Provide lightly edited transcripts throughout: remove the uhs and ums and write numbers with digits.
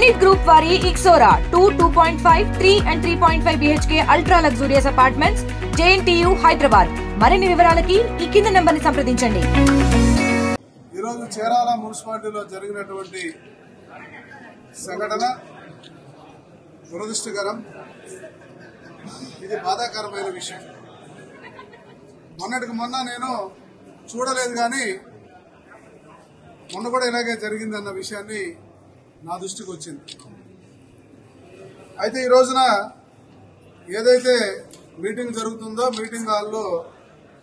Elite Group వారి Ixora 2.5, 3 and 3.5 BHK ultra luxurious apartments JNTU Hyderabad. మరిన్ని వివరాలకి ఈ కింద నంబర్ని సంప్రదించండి. ఈ రోజు చేరాల మున్సిపాలిటీలో జరిగినటువంటి సంఘటన దురదృష్టకరం. ఇది బాధాకరమైన విషయం. మొన్నటికి మొన్న నేను చూడలేదు కానీ మొన్న కూడా ఇలాగే జరిగిందన్న విషయాన్ని నా దృష్టికి వచ్చింది. అయితే ఈ రోజున ఏదైతే మీటింగ్ జరుగుతుందో మీటింగ్ హాల్లో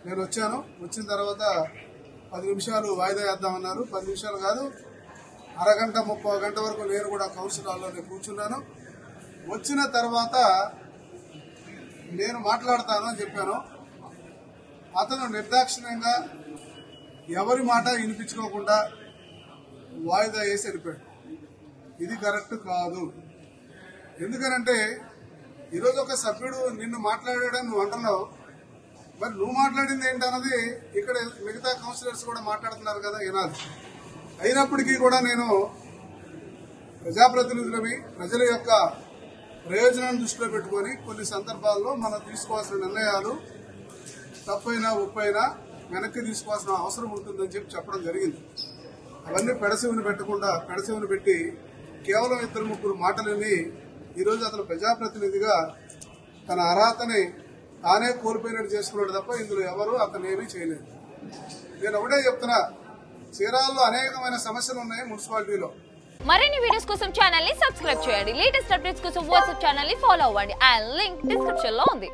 నేను వచ్చాను. వచ్చిన తర్వాత 10 నిమిషాలు వాయిదా వేద్దామన్నారు. 10 నిమిషాలు కాదు, అరగంట 30 గంట వరకు నేను కూడా కౌన్సిల్ హాల్లోనే కూర్చున్నాను. వచ్చిన తర్వాత నేను మాట్లాడతాను అని చెప్పాను. అతను నిర్దాక్షిణ్యంగా ఎవరి మాట వినిపించుకోకుండా వాయిదా వేసి వెళ్ళిపోయాడు. ఇది కరెక్ట్ కాదు. ఎందుకనంటే ఈరోజు ఒక సభ్యుడు నిన్ను మాట్లాడాడని నువ్వు అంటున్నావు, మరి నువ్వు మాట్లాడింది ఏంటన్నది ఇక్కడ మిగతా కౌన్సిలర్స్ కూడా మాట్లాడుతున్నారు కదా, వినాలి. అయినప్పటికీ కూడా నేను ప్రజాప్రతినిధులవి ప్రజల యొక్క ప్రయోజనాన్ని దృష్టిలో పెట్టుకొని కొన్ని సందర్భాల్లో మనం తీసుకోవాల్సిన నిర్ణయాలు తప్పైనా ఒప్పైనా వెనక్కి తీసుకోవాల్సిన అవసరం ఉంటుందని చెప్పడం జరిగింది. అవన్నీ పెడసెవుని పెట్టి కేవలం 2-3 మాటలని ఈరోజు అతను ప్రజాప్రతినిధిగా తన అర్హతని తానే కోల్పోయినట్టు చేసుకున్నాడు తప్ప ఇందులో ఎవరు అతను ఏమీ చేయలేదు. నేను ఒకటే చెప్తున్నా, చీరాల్లో అనేకమైన సమస్యలు ఉన్నాయి మున్సిపాలిటీలో. మరిన్ని వీడియోస్ కోసం ఛానల్ ని సబ్స్క్రైబ్ చేయండి. లేటెస్ట్ అప్డేట్స్ కోసం వాట్సాప్ ఛానల్ ని ఫాలో అవ్వండి. ఆ లింక్ డిస్క్రిప్షన్ లో ఉంది.